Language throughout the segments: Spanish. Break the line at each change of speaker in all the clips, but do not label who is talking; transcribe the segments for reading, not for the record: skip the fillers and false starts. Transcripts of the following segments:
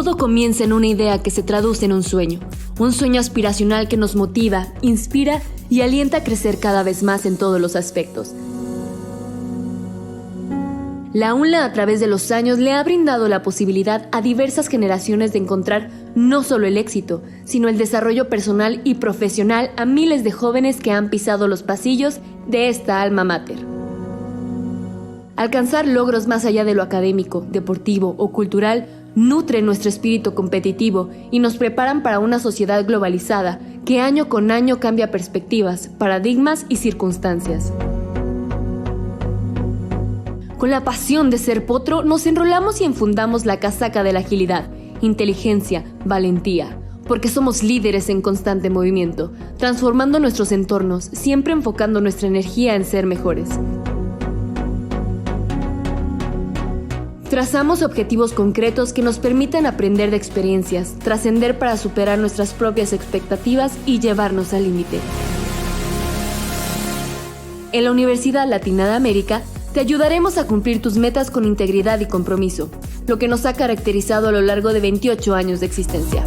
Todo comienza en una idea que se traduce en un sueño aspiracional que nos motiva, inspira y alienta a crecer cada vez más en todos los aspectos. La UNLA a través de los años le ha brindado la posibilidad a diversas generaciones de encontrar no solo el éxito, sino el desarrollo personal y profesional a miles de jóvenes que han pisado los pasillos de esta alma mater. Alcanzar logros más allá de lo académico, deportivo o cultural nutren nuestro espíritu competitivo y nos preparan para una sociedad globalizada que año con año cambia perspectivas, paradigmas y circunstancias. Con la pasión de ser potro, nos enrolamos y enfundamos la casaca de la agilidad, inteligencia, valentía, porque somos líderes en constante movimiento, transformando nuestros entornos, siempre enfocando nuestra energía en ser mejores. Trazamos objetivos concretos que nos permitan aprender de experiencias, trascender para superar nuestras propias expectativas y llevarnos al límite. En la Universidad Latina de América, te ayudaremos a cumplir tus metas con integridad y compromiso, lo que nos ha caracterizado a lo largo de 28 años de existencia.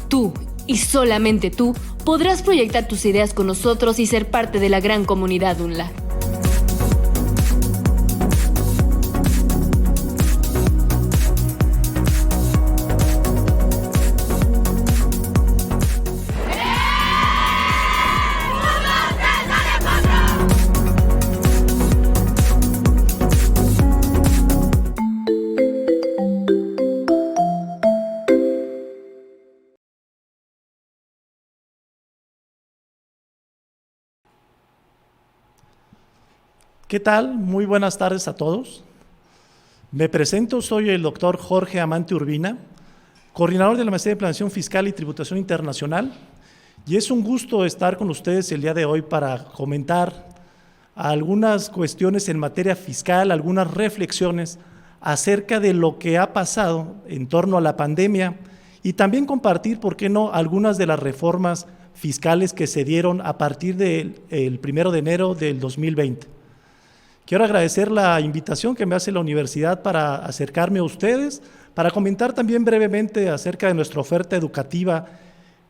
Tú, y solamente tú, podrás proyectar tus ideas con nosotros y ser parte de la gran comunidad UNLA.
¿Qué tal? Muy buenas tardes a todos. Me presento, soy el doctor Jorge Amante Urbina, coordinador de la Maestría de Planeación Fiscal y Tributación Internacional, y es un gusto estar con ustedes el día de hoy para comentar algunas cuestiones en materia fiscal, algunas reflexiones acerca de lo que ha pasado en torno a la pandemia y también compartir, ¿por qué no?, algunas de las reformas fiscales que se dieron a partir del 1 de enero del 2020. Quiero agradecer la invitación que me hace la universidad para acercarme a ustedes, para comentar también brevemente acerca de nuestra oferta educativa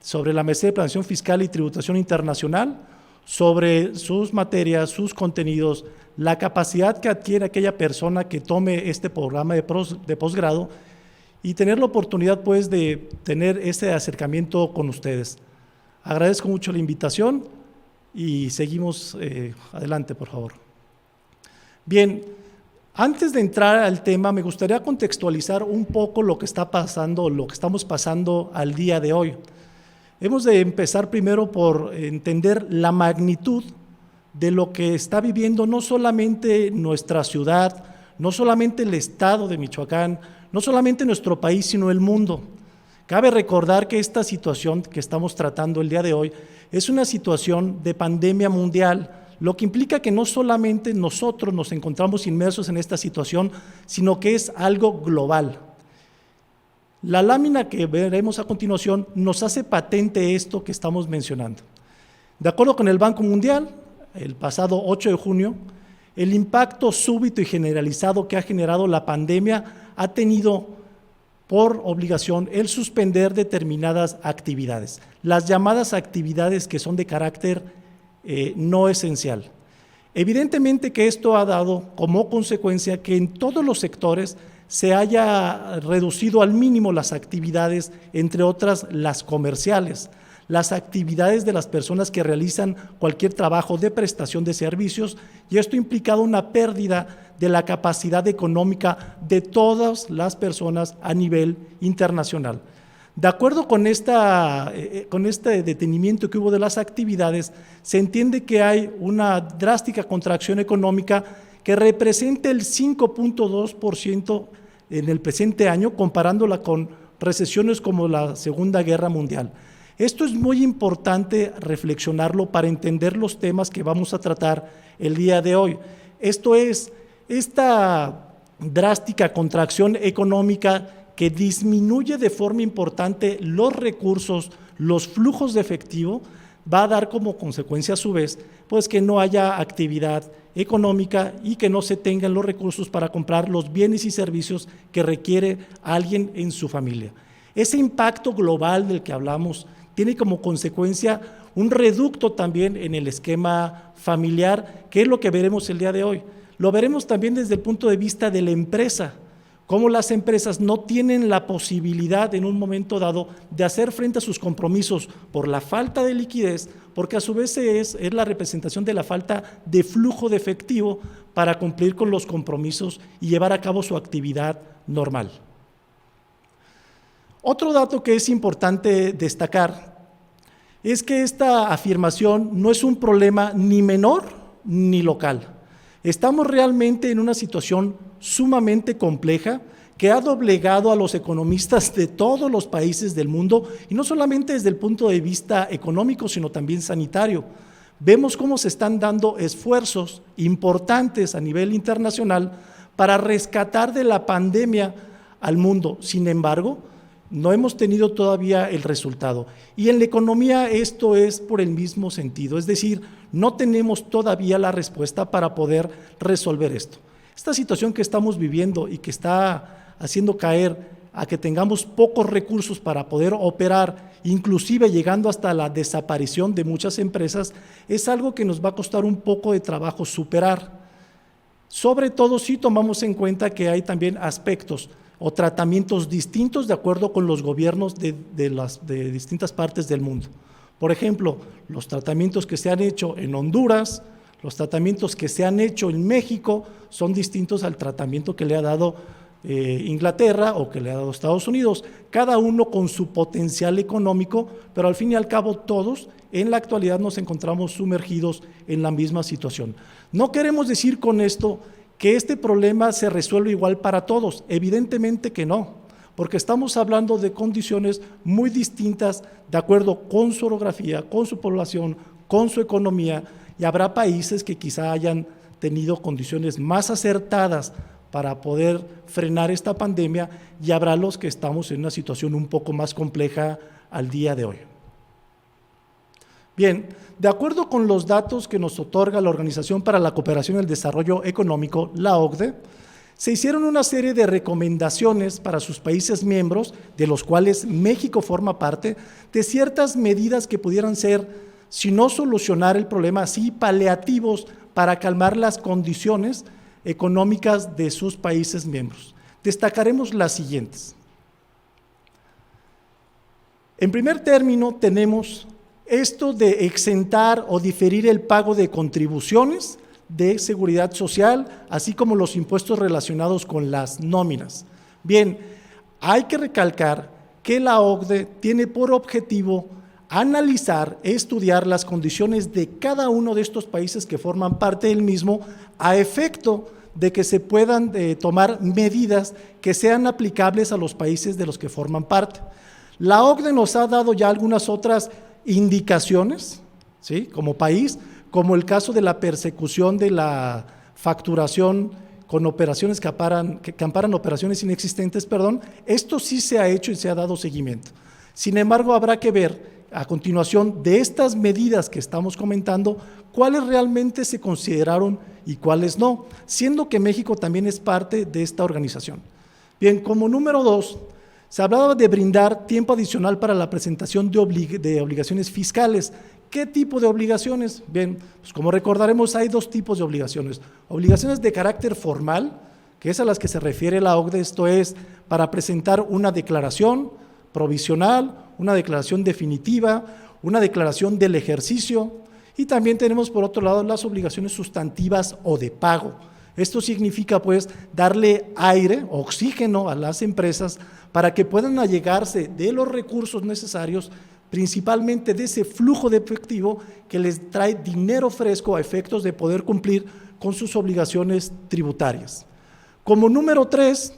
sobre la Maestría de Planeación Fiscal y Tributación Internacional, sobre sus materias, sus contenidos, la capacidad que adquiere aquella persona que tome este programa de posgrado y tener la oportunidad pues de tener este acercamiento con ustedes. Agradezco mucho la invitación y seguimos adelante, por favor. Bien, antes de entrar al tema, me gustaría contextualizar un poco lo que está pasando, lo que estamos pasando al día de hoy. Hemos de empezar primero por entender la magnitud de lo que está viviendo no solamente nuestra ciudad, no solamente el estado de Michoacán, no solamente nuestro país, sino el mundo. Cabe recordar que esta situación que estamos tratando el día de hoy es una situación de pandemia mundial, lo que implica que no solamente nosotros nos encontramos inmersos en esta situación, sino que es algo global. La lámina que veremos a continuación nos hace patente esto que estamos mencionando. De acuerdo con el Banco Mundial, el pasado 8 de junio, el impacto súbito y generalizado que ha generado la pandemia ha tenido por obligación el suspender determinadas actividades, las llamadas actividades que son de carácter no esencial. Evidentemente que esto ha dado como consecuencia que en todos los sectores se haya reducido al mínimo las actividades, entre otras las comerciales, las actividades de las personas que realizan cualquier trabajo de prestación de servicios, y esto ha implicado una pérdida de la capacidad económica de todas las personas a nivel internacional. De acuerdo con este detenimiento que hubo de las actividades, se entiende que hay una drástica contracción económica que representa el 5.2% en el presente año, comparándola con recesiones como la Segunda Guerra Mundial. Esto es muy importante reflexionarlo para entender los temas que vamos a tratar el día de hoy. Esto es, esta drástica contracción económica que disminuye de forma importante los recursos, los flujos de efectivo, va a dar como consecuencia a su vez, pues que no haya actividad económica y que no se tengan los recursos para comprar los bienes y servicios que requiere alguien en su familia. Ese impacto global del que hablamos tiene como consecuencia un reducto también en el esquema familiar, que es lo que veremos el día de hoy. Lo veremos también desde el punto de vista de la empresa, cómo las empresas no tienen la posibilidad en un momento dado de hacer frente a sus compromisos por la falta de liquidez, porque a su vez es la representación de la falta de flujo de efectivo para cumplir con los compromisos y llevar a cabo su actividad normal. Otro dato que es importante destacar es que esta afirmación no es un problema ni menor ni local. Estamos realmente en una situación sumamente compleja que ha doblegado a los economistas de todos los países del mundo, y no solamente desde el punto de vista económico, sino también sanitario. Vemos cómo se están dando esfuerzos importantes a nivel internacional para rescatar de la pandemia al mundo. Sin embargo, no hemos tenido todavía el resultado. Y en la economía esto es por el mismo sentido, es decir, no tenemos todavía la respuesta para poder resolver esto. Esta situación que estamos viviendo y que está haciendo caer a que tengamos pocos recursos para poder operar, inclusive llegando hasta la desaparición de muchas empresas, es algo que nos va a costar un poco de trabajo superar. Sobre todo si tomamos en cuenta que hay también aspectos o tratamientos distintos de acuerdo con los gobiernos de distintas partes del mundo. Por ejemplo, los tratamientos que se han hecho en Honduras, los tratamientos que se han hecho en México son distintos al tratamiento que le ha dado Inglaterra o que le ha dado Estados Unidos, cada uno con su potencial económico, pero al fin y al cabo todos en la actualidad nos encontramos sumergidos en la misma situación. No queremos decir con esto que este problema se resuelve igual para todos, evidentemente que no, porque estamos hablando de condiciones muy distintas de acuerdo con su orografía, con su población, con su economía, y habrá países que quizá hayan tenido condiciones más acertadas para poder frenar esta pandemia, y habrá los que estamos en una situación un poco más compleja al día de hoy. Bien, de acuerdo con los datos que nos otorga la Organización para la Cooperación y el Desarrollo Económico, la OCDE, se hicieron una serie de recomendaciones para sus países miembros, de los cuales México forma parte, de ciertas medidas que pudieran ser, si no solucionar el problema, sí paliativos para calmar las condiciones económicas de sus países miembros. Destacaremos las siguientes. En primer término, tenemos esto de exentar o diferir el pago de contribuciones de seguridad social, así como los impuestos relacionados con las nóminas. Bien, hay que recalcar que la OCDE tiene por objetivo analizar, estudiar las condiciones de cada uno de estos países que forman parte del mismo, a efecto de que se puedan tomar medidas que sean aplicables a los países de los que forman parte. La OCDE nos ha dado ya algunas otras indicaciones, ¿sí?, como país, como el caso de la persecución de la facturación con operaciones que amparan operaciones inexistentes, esto sí se ha hecho y se ha dado seguimiento. Sin embargo, habrá que ver a continuación de estas medidas que estamos comentando, cuáles realmente se consideraron y cuáles no, siendo que México también es parte de esta organización. Bien, como número 2, se hablaba de brindar tiempo adicional para la presentación de obligaciones fiscales. ¿Qué tipo de obligaciones? Bien, pues como recordaremos, hay dos tipos de obligaciones. Obligaciones de carácter formal, que es a las que se refiere la OCDE, esto es para presentar una declaración provisional, una declaración definitiva, una declaración del ejercicio, y también tenemos por otro lado las obligaciones sustantivas o de pago. Esto significa pues darle aire, oxígeno a las empresas para que puedan allegarse de los recursos necesarios, principalmente de ese flujo de efectivo que les trae dinero fresco a efectos de poder cumplir con sus obligaciones tributarias. Como número 3,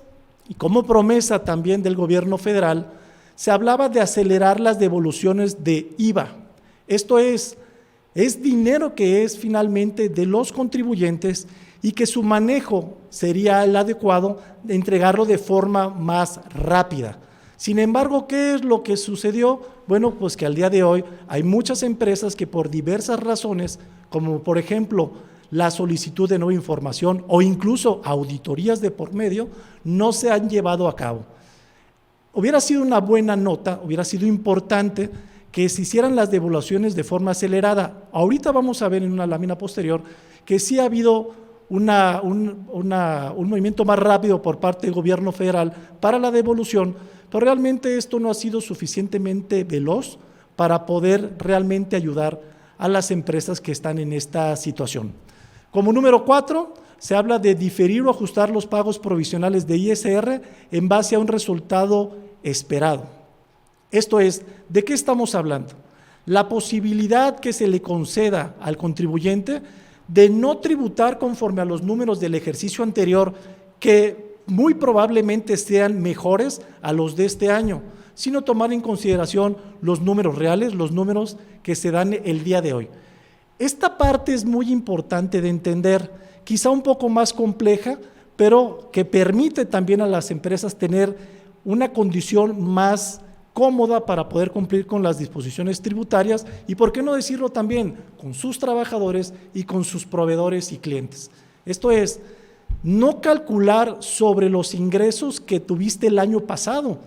y como promesa también del gobierno federal, se hablaba de acelerar las devoluciones de IVA. Esto es dinero que es finalmente de los contribuyentes y que su manejo sería el adecuado de entregarlo de forma más rápida. Sin embargo, ¿qué es lo que sucedió? Bueno, pues que al día de hoy hay muchas empresas que por diversas razones, como por ejemplo la solicitud de nueva información o incluso auditorías de por medio, no se han llevado a cabo. Hubiera sido una buena nota, hubiera sido importante que se hicieran las devoluciones de forma acelerada. Ahorita vamos a ver en una lámina posterior que sí ha habido un movimiento más rápido por parte del gobierno federal para la devolución, pero realmente esto no ha sido suficientemente veloz para poder realmente ayudar a las empresas que están en esta situación. Como número 4, se habla de diferir o ajustar los pagos provisionales de ISR en base a un resultado esperado. Esto es, ¿de qué estamos hablando? La posibilidad que se le conceda al contribuyente de no tributar conforme a los números del ejercicio anterior, que muy probablemente sean mejores a los de este año, sino tomar en consideración los números reales, los números que se dan el día de hoy. Esta parte es muy importante de entender, quizá un poco más compleja, pero que permite también a las empresas tener una condición más cómoda para poder cumplir con las disposiciones tributarias y, por qué no decirlo también, con sus trabajadores y con sus proveedores y clientes. Esto es, no calcular sobre los ingresos que tuviste el año pasado.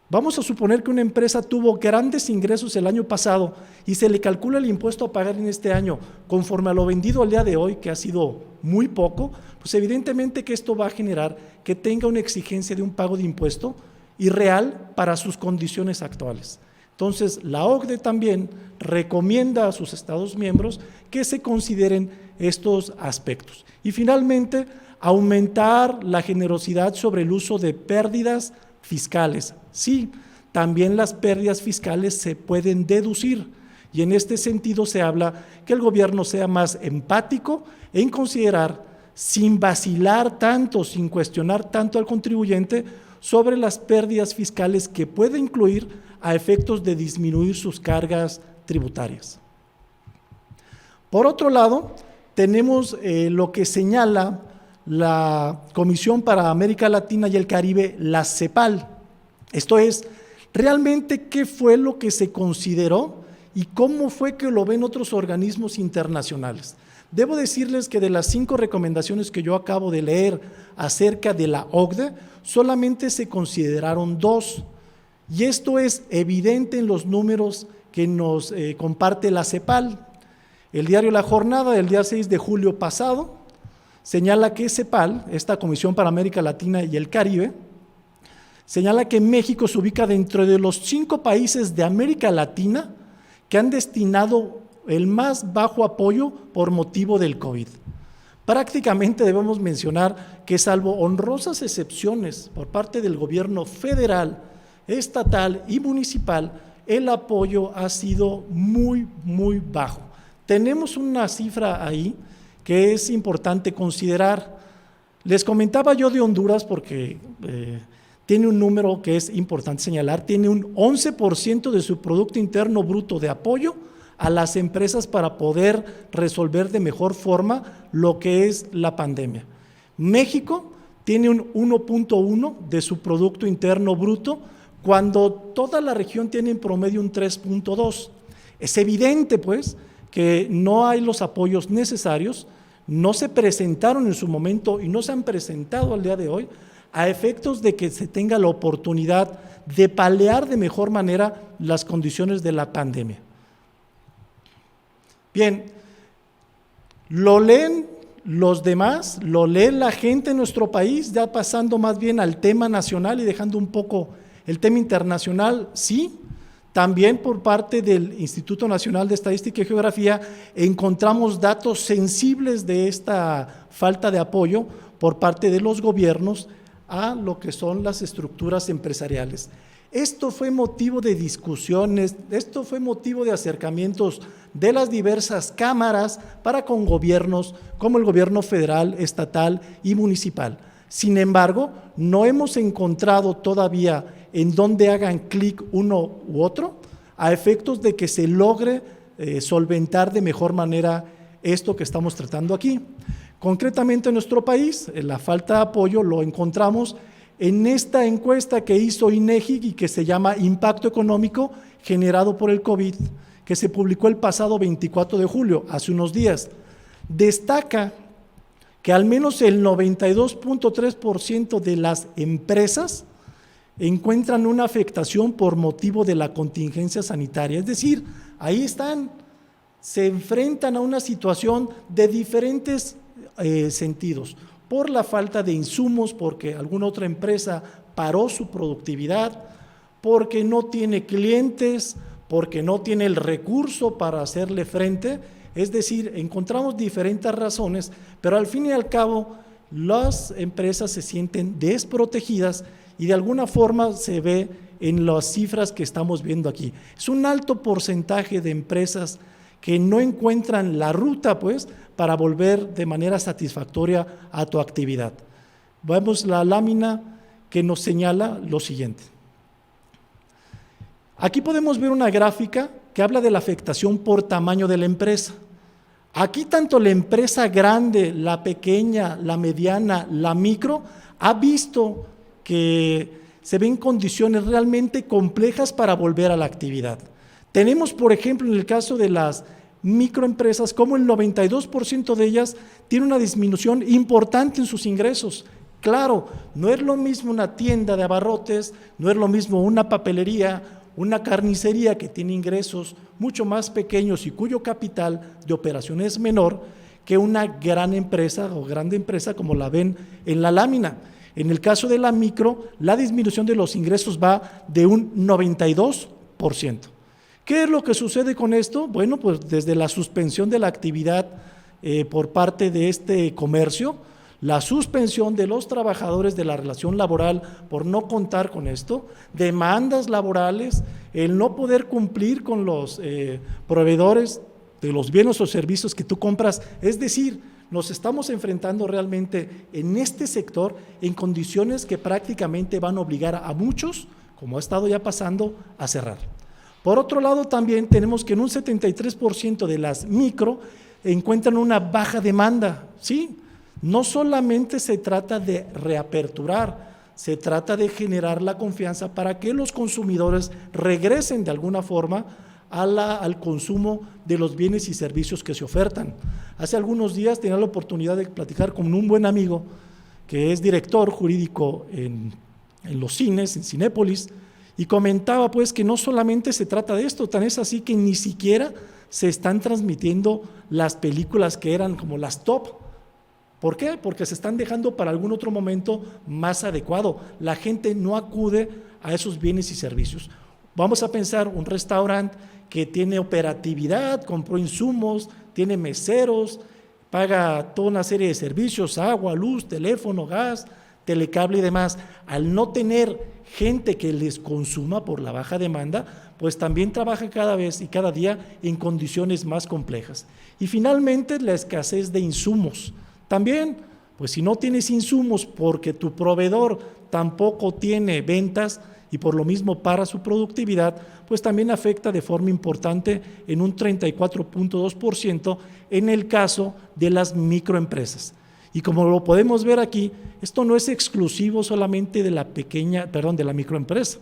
Vamos a suponer que una empresa tuvo grandes ingresos el año pasado y se le calcula el impuesto a pagar en este año conforme a lo vendido al día de hoy, que ha sido muy poco, pues evidentemente que esto va a generar que tenga una exigencia de un pago de impuesto irreal para sus condiciones actuales. Entonces, la OCDE también recomienda a sus Estados miembros que se consideren estos aspectos. Y finalmente, aumentar la generosidad sobre el uso de pérdidas fiscales. Sí, también las pérdidas fiscales se pueden deducir y en este sentido se habla que el gobierno sea más empático en considerar, sin vacilar tanto, sin cuestionar tanto al contribuyente, sobre las pérdidas fiscales que puede incluir a efectos de disminuir sus cargas tributarias. Por otro lado, tenemos lo que señala la Comisión para América Latina y el Caribe, la CEPAL. Esto es, realmente qué fue lo que se consideró y cómo fue que lo ven otros organismos internacionales. Debo decirles que de las 5 recomendaciones que yo acabo de leer acerca de la OCDE, solamente se consideraron 2, y esto es evidente en los números que nos comparte la CEPAL. El diario La Jornada del día 6 de julio pasado señala que CEPAL, esta Comisión para América Latina y el Caribe, señala que México se ubica dentro de los 5 países de América Latina que han destinado el más bajo apoyo por motivo del COVID. Prácticamente debemos mencionar que, salvo honrosas excepciones por parte del gobierno federal, estatal y municipal, el apoyo ha sido muy, muy bajo. Tenemos una cifra ahí que es importante considerar. Les comentaba yo de Honduras porque tiene un número que es importante señalar, tiene un 11% de su Producto Interno Bruto de apoyo a las empresas para poder resolver de mejor forma lo que es la pandemia. México tiene un 1.1 de su Producto Interno Bruto, cuando toda la región tiene en promedio un 3.2. Es evidente, pues, que no hay los apoyos necesarios, no se presentaron en su momento y no se han presentado al día de hoy, a efectos de que se tenga la oportunidad de paliar de mejor manera las condiciones de la pandemia. Bien, lo leen los demás, lo lee la gente en nuestro país, ya pasando más bien al tema nacional y dejando un poco el tema internacional, sí. También por parte del Instituto Nacional de Estadística y Geografía encontramos datos sensibles de esta falta de apoyo por parte de los gobiernos a lo que son las estructuras empresariales. Esto fue motivo de discusiones, esto fue motivo de acercamientos de las diversas cámaras para con gobiernos como el gobierno federal, estatal y municipal. Sin embargo, no hemos encontrado todavía en donde hagan clic uno u otro a efectos de que se logre solventar de mejor manera esto que estamos tratando aquí. Concretamente en nuestro país, la falta de apoyo lo encontramos en esta encuesta que hizo INEGI y que se llama Impacto Económico generado por el COVID, que se publicó el pasado 24 de julio, hace unos días, destaca que al menos el 92.3% de las empresas encuentran una afectación por motivo de la contingencia sanitaria. Es decir, ahí están, se enfrentan a una situación de diferentes sentidos, por la falta de insumos, porque alguna otra empresa paró su productividad, porque no tiene clientes, porque no tiene el recurso para hacerle frente. Es decir, encontramos diferentes razones, pero al fin y al cabo las empresas se sienten desprotegidas y de alguna forma se ve en las cifras que estamos viendo aquí. Es un alto porcentaje de empresas que no encuentran la ruta, pues, para volver de manera satisfactoria a tu actividad. Vemos la lámina que nos señala lo siguiente. Aquí podemos ver una gráfica que habla de la afectación por tamaño de la empresa. Aquí tanto la empresa grande, la pequeña, la mediana, la micro, ha visto que se ven condiciones realmente complejas para volver a la actividad. Tenemos, por ejemplo, en el caso de las microempresas, como el 92% de ellas tiene una disminución importante en sus ingresos. Claro, no es lo mismo una tienda de abarrotes, no es lo mismo una papelería, una carnicería que tiene ingresos mucho más pequeños y cuyo capital de operación es menor que una gran empresa o grande empresa como la ven en la lámina. En el caso de la micro, la disminución de los ingresos va de un 92%. ¿Qué es lo que sucede con esto? Bueno, pues desde la suspensión de la actividad por parte de este comercio, la suspensión de los trabajadores de la relación laboral por no contar con esto, demandas laborales, el no poder cumplir con los proveedores de los bienes o servicios que tú compras. Es decir, nos estamos enfrentando realmente en este sector en condiciones que prácticamente van a obligar a muchos, como ha estado ya pasando, a cerrar. Por otro lado, también tenemos que en un 73% de las micro encuentran una baja demanda, ¿sí? No solamente se trata de reaperturar, se trata de generar la confianza para que los consumidores regresen de alguna forma al consumo de los bienes y servicios que se ofertan. Hace algunos días tenía la oportunidad de platicar con un buen amigo que es director jurídico en los cines, en Cinépolis, y comentaba pues que no solamente se trata de esto, tan es así que ni siquiera se están transmitiendo las películas que eran como las top. ¿Por qué? Porque se están dejando para algún otro momento más adecuado. La gente no acude a esos bienes y servicios. Vamos a pensar un restaurante que tiene operatividad, compró insumos, tiene meseros, paga toda una serie de servicios, agua, luz, teléfono, gas, telecable y demás. Al no tener gente que les consuma por la baja demanda, pues también trabaja cada vez y cada día en condiciones más complejas. Y finalmente la escasez de insumos. También, pues si no tienes insumos porque tu proveedor tampoco tiene ventas y por lo mismo para su productividad, pues también afecta de forma importante en un 34.2% en el caso de las microempresas. Y como lo podemos ver aquí, esto no es exclusivo solamente de la microempresa.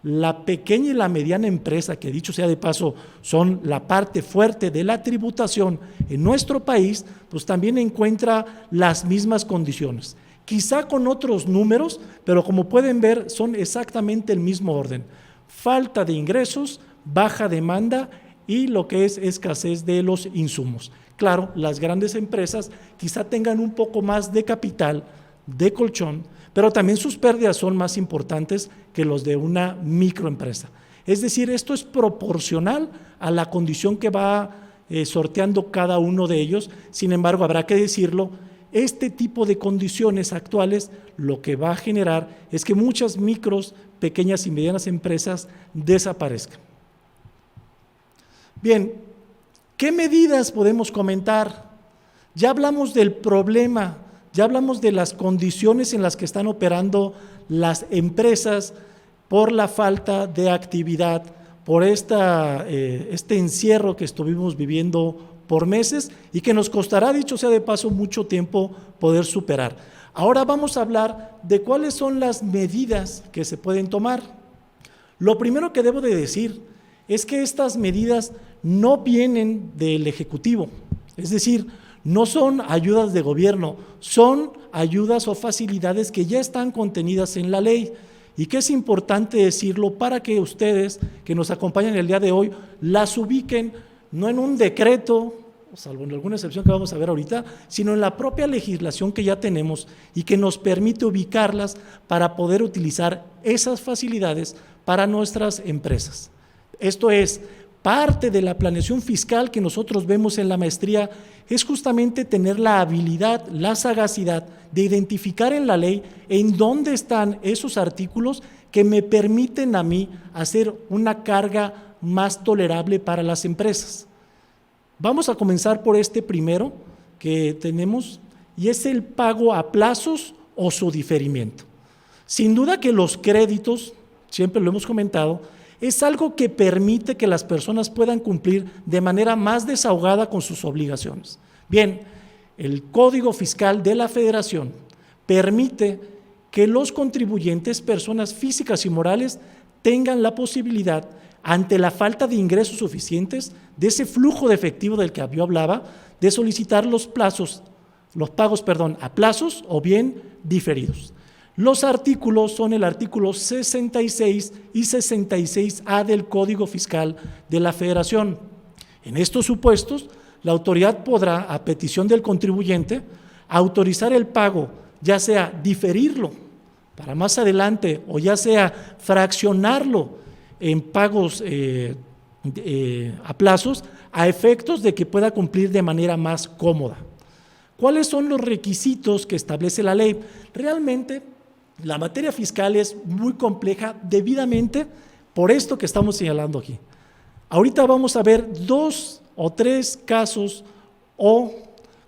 La pequeña y la mediana empresa, que dicho sea de paso, son la parte fuerte de la tributación en nuestro país, pues también encuentra las mismas condiciones. Quizá con otros números, pero como pueden ver, son exactamente el mismo orden. Falta de ingresos, baja demanda y lo que es escasez de los insumos. Claro, las grandes empresas quizá tengan un poco más de capital, de colchón, pero también sus pérdidas son más importantes que los de una microempresa. Es decir, esto es proporcional a la condición que va sorteando cada uno de ellos. Sin embargo, habrá que decirlo, este tipo de condiciones actuales lo que va a generar es que muchas micros, pequeñas y medianas empresas desaparezcan. Bien, ¿qué medidas podemos comentar? Ya hablamos del problema, ya hablamos de las condiciones en las que están operando las empresas por la falta de actividad, por este encierro que estuvimos viviendo por meses y que nos costará, dicho sea de paso, mucho tiempo poder superar. Ahora vamos a hablar de cuáles son las medidas que se pueden tomar. Lo primero que debo de decir es que estas medidas no vienen del Ejecutivo, es decir, no son ayudas de gobierno, son ayudas o facilidades que ya están contenidas en la ley y que es importante decirlo para que ustedes que nos acompañan el día de hoy las ubiquen no en un decreto, salvo en alguna excepción que vamos a ver ahorita, sino en la propia legislación que ya tenemos y que nos permite ubicarlas para poder utilizar esas facilidades para nuestras empresas. Esto es, parte de la planeación fiscal que nosotros vemos en la maestría es justamente tener la habilidad, la sagacidad de identificar en la ley en dónde están esos artículos que me permiten a mí hacer una carga más tolerable para las empresas. Vamos a comenzar por este primero que tenemos y es el pago a plazos o su diferimiento. Sin duda que los créditos, siempre lo hemos comentado, es algo que permite que las personas puedan cumplir de manera más desahogada con sus obligaciones. Bien, el Código Fiscal de la Federación permite que los contribuyentes, personas físicas y morales, tengan la posibilidad, ante la falta de ingresos suficientes, de ese flujo de efectivo del que yo hablaba, de solicitar los pagos a plazos o bien diferidos. Los artículos son el artículo 66 y 66A del Código Fiscal de la Federación. En estos supuestos, la autoridad podrá, a petición del contribuyente, autorizar el pago, ya sea diferirlo para más adelante o ya sea fraccionarlo en pagos a plazos, a efectos de que pueda cumplir de manera más cómoda. ¿Cuáles son los requisitos que establece la ley? Realmente, la materia fiscal es muy compleja debidamente por esto que estamos señalando aquí. Ahorita vamos a ver 2 o 3 casos o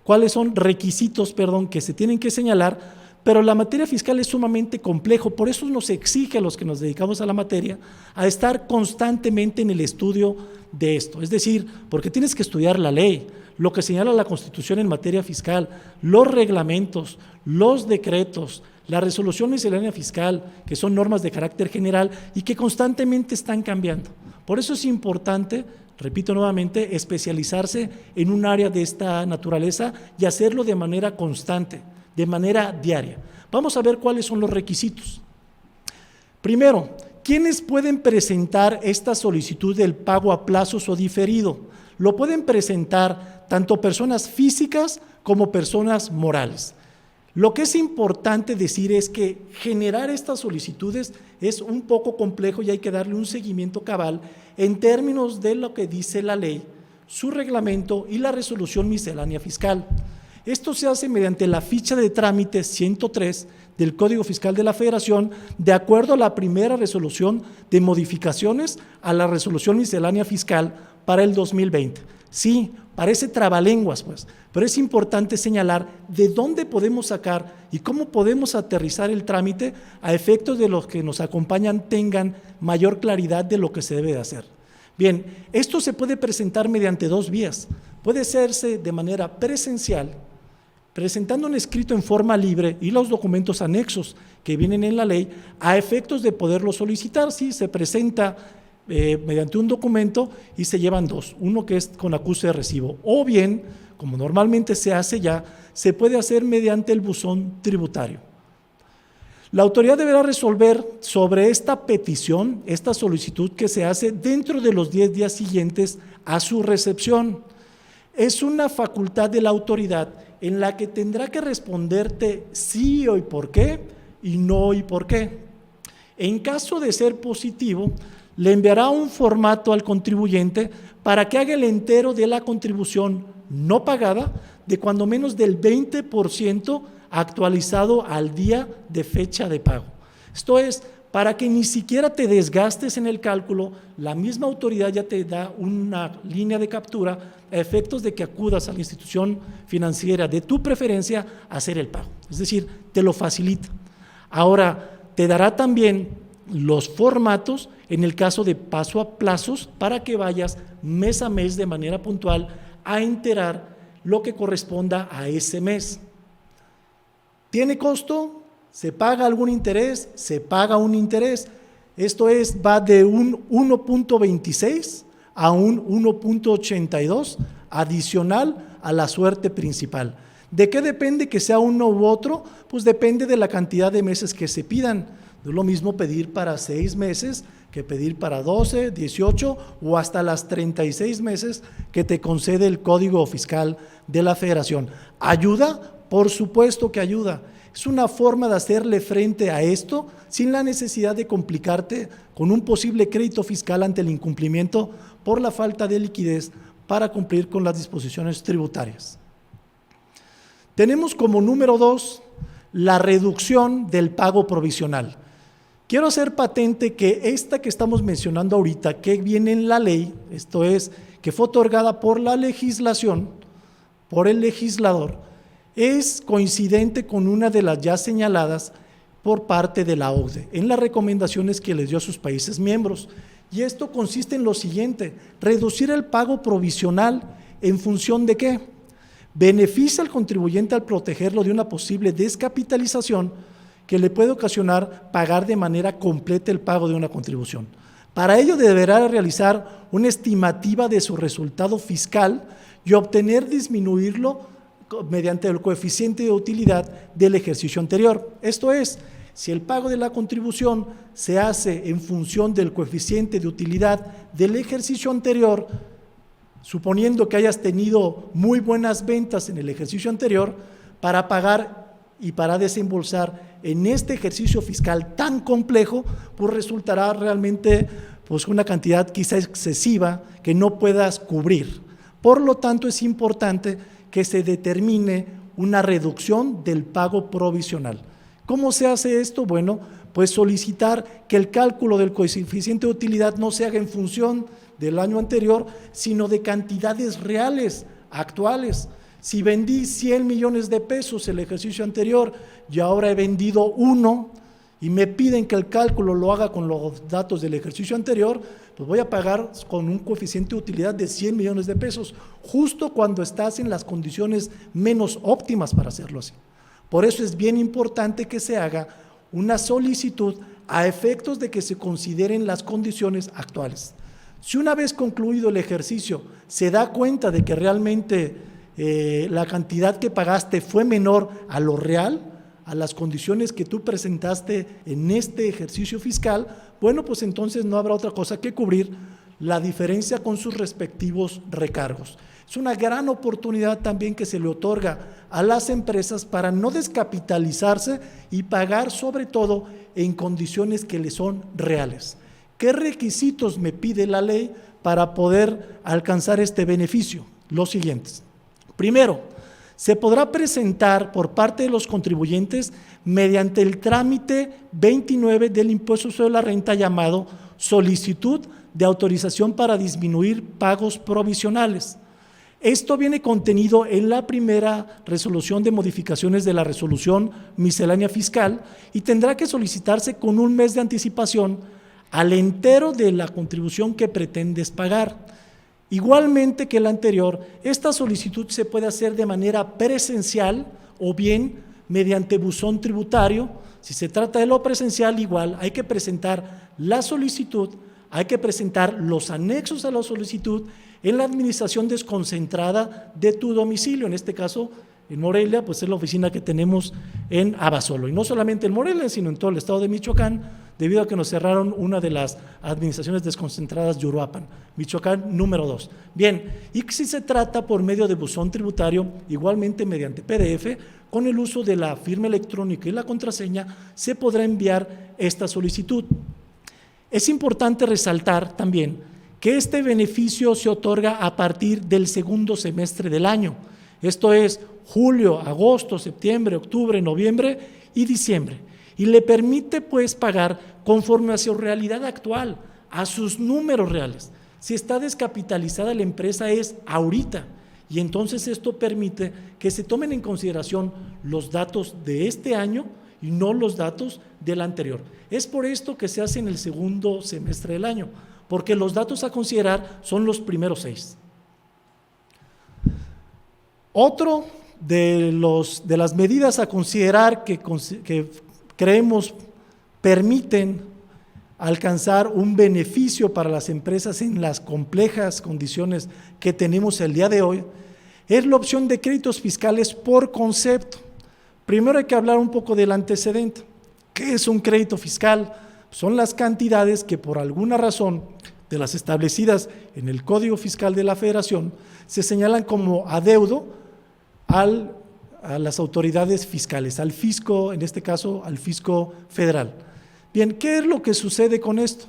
cuáles son requisitos, que se tienen que señalar, pero la materia fiscal es sumamente complejo, por eso nos exige a los que nos dedicamos a la materia a estar constantemente en el estudio de esto, es decir, porque tienes que estudiar la ley, lo que señala la Constitución en materia fiscal, los reglamentos, los decretos, la resolución miscelánea fiscal, que son normas de carácter general y que constantemente están cambiando. Por eso es importante, repito nuevamente, especializarse en un área de esta naturaleza y hacerlo de manera constante, de manera diaria. Vamos a ver cuáles son los requisitos. Primero, ¿quiénes pueden presentar esta solicitud del pago a plazos o diferido? Lo pueden presentar tanto personas físicas como personas morales. Lo que es importante decir es que generar estas solicitudes es un poco complejo y hay que darle un seguimiento cabal en términos de lo que dice la ley, su reglamento y la resolución miscelánea fiscal. Esto se hace mediante la ficha de trámite 103 del Código Fiscal de la Federación, de acuerdo a la primera resolución de modificaciones a la resolución miscelánea fiscal para el 2020. Sí, parece trabalenguas, pero es importante señalar de dónde podemos sacar y cómo podemos aterrizar el trámite a efectos de los que nos acompañan tengan mayor claridad de lo que se debe de hacer. Bien, esto se puede presentar mediante 2 vías. Puede hacerse de manera presencial, presentando un escrito en forma libre y los documentos anexos que vienen en la ley a efectos de poderlo solicitar. Sí, se presenta mediante un documento y se llevan 2, uno que es con acuse de recibo, o bien, como normalmente se hace ya, se puede hacer mediante el buzón tributario. La autoridad deberá resolver sobre esta petición, esta solicitud que se hace dentro de los 10 días siguientes a su recepción. Es una facultad de la autoridad en la que tendrá que responderte sí o y por qué, y no y por qué. En caso de ser positivo, le enviará un formato al contribuyente para que haga el entero de la contribución no pagada de cuando menos del 20% actualizado al día de fecha de pago. Esto es, para que ni siquiera te desgastes en el cálculo, la misma autoridad ya te da una línea de captura a efectos de que acudas a la institución financiera de tu preferencia a hacer el pago. Es decir, te lo facilita. Ahora, te dará también los formatos en el caso de paso a plazos para que vayas mes a mes de manera puntual a enterar lo que corresponda a ese mes. ¿Tiene costo? ¿Se paga algún interés? Se paga un interés. Esto es, va de un 1.26 a un 1.82 adicional a la suerte principal. ¿De qué depende que sea uno u otro? Pues depende de la cantidad de meses que se pidan. No es lo mismo pedir para 6 meses que pedir para 12, 18 o hasta las 36 meses que te concede el Código Fiscal de la Federación. ¿Ayuda? Por supuesto que ayuda. Es una forma de hacerle frente a esto sin la necesidad de complicarte con un posible crédito fiscal ante el incumplimiento por la falta de liquidez para cumplir con las disposiciones tributarias. Tenemos como número 2 la reducción del pago provisional. Quiero hacer patente que esta que estamos mencionando ahorita, que viene en la ley, esto es, que fue otorgada por la legislación, por el legislador, es coincidente con una de las ya señaladas por parte de la OCDE en las recomendaciones que les dio a sus países miembros. Y esto consiste en lo siguiente: reducir el pago provisional en función de ¿qué? Beneficia al contribuyente al protegerlo de una posible descapitalización que le puede ocasionar pagar de manera completa el pago de una contribución. Para ello deberá realizar una estimativa de su resultado fiscal y obtener disminuirlo mediante el coeficiente de utilidad del ejercicio anterior. Esto es, si el pago de la contribución se hace en función del coeficiente de utilidad del ejercicio anterior, suponiendo que hayas tenido muy buenas ventas en el ejercicio anterior, para pagar y para desembolsar en este ejercicio fiscal tan complejo, pues resultará realmente pues una cantidad quizá excesiva que no puedas cubrir. Por lo tanto, es importante que se determine una reducción del pago provisional. ¿Cómo se hace esto? Bueno, pues solicitar que el cálculo del coeficiente de utilidad no se haga en función del año anterior, sino de cantidades reales, actuales. Si vendí 100 millones de pesos el ejercicio anterior y ahora he vendido 1 y me piden que el cálculo lo haga con los datos del ejercicio anterior, pues voy a pagar con un coeficiente de utilidad de 100 millones de pesos, justo cuando estás en las condiciones menos óptimas para hacerlo así. Por eso es bien importante que se haga una solicitud a efectos de que se consideren las condiciones actuales. Si una vez concluido el ejercicio se da cuenta de que realmente la cantidad que pagaste fue menor a lo real, a las condiciones que tú presentaste en este ejercicio fiscal, bueno, pues entonces no habrá otra cosa que cubrir la diferencia con sus respectivos recargos. Es una gran oportunidad también que se le otorga a las empresas para no descapitalizarse y pagar sobre todo en condiciones que le son reales. ¿Qué requisitos me pide la ley para poder alcanzar este beneficio? Los siguientes. Primero, se podrá presentar por parte de los contribuyentes mediante el trámite 29 del impuesto sobre la renta llamado solicitud de autorización para disminuir pagos provisionales. Esto viene contenido en la primera resolución de modificaciones de la resolución miscelánea fiscal y tendrá que solicitarse con un mes de anticipación al entero de la contribución que pretendes pagar. Igualmente que el anterior, esta solicitud se puede hacer de manera presencial o bien mediante buzón tributario. Si se trata de lo presencial, igual hay que presentar la solicitud, hay que presentar los anexos a la solicitud en la administración desconcentrada de tu domicilio. En este caso, en Morelia, pues es la oficina que tenemos en Abasolo. Y no solamente en Morelia, sino en todo el estado de Michoacán, debido a que nos cerraron una de las administraciones desconcentradas de Uruapan, Michoacán número 2. Bien, y si se trata por medio de buzón tributario, igualmente mediante PDF, con el uso de la firma electrónica y la contraseña, se podrá enviar esta solicitud. Es importante resaltar también que este beneficio se otorga a partir del segundo semestre del año, esto es julio, agosto, septiembre, octubre, noviembre y diciembre, y le permite pues pagar conforme a su realidad actual, a sus números reales. Si está descapitalizada la empresa es ahorita, y entonces esto permite que se tomen en consideración los datos de este año y no los datos del anterior. Es por esto que se hace en el segundo semestre del año, porque los datos a considerar son los primeros 6. Otro de las medidas a considerar que creemos permiten alcanzar un beneficio para las empresas en las complejas condiciones que tenemos el día de hoy, es la opción de créditos fiscales por concepto. Primero hay que hablar un poco del antecedente. ¿Qué es un crédito fiscal? Son las cantidades que por alguna razón de las establecidas en el Código Fiscal de la Federación se señalan como adeudo a las autoridades fiscales, al fisco, en este caso al fisco federal. Bien, ¿qué es lo que sucede con esto?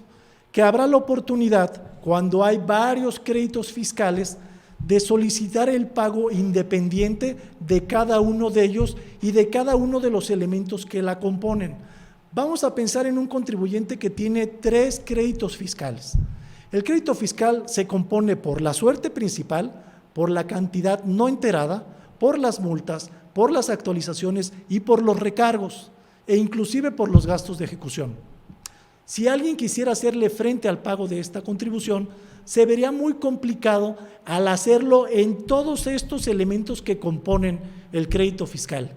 Que habrá la oportunidad, cuando hay varios créditos fiscales, de solicitar el pago independiente de cada uno de ellos y de cada uno de los elementos que la componen. Vamos a pensar en un contribuyente que tiene 3 créditos fiscales. El crédito fiscal se compone por la suerte principal, por la cantidad no enterada, por las multas, por las actualizaciones y por los recargos, e inclusive por los gastos de ejecución. Si alguien quisiera hacerle frente al pago de esta contribución, se vería muy complicado al hacerlo en todos estos elementos que componen el crédito fiscal.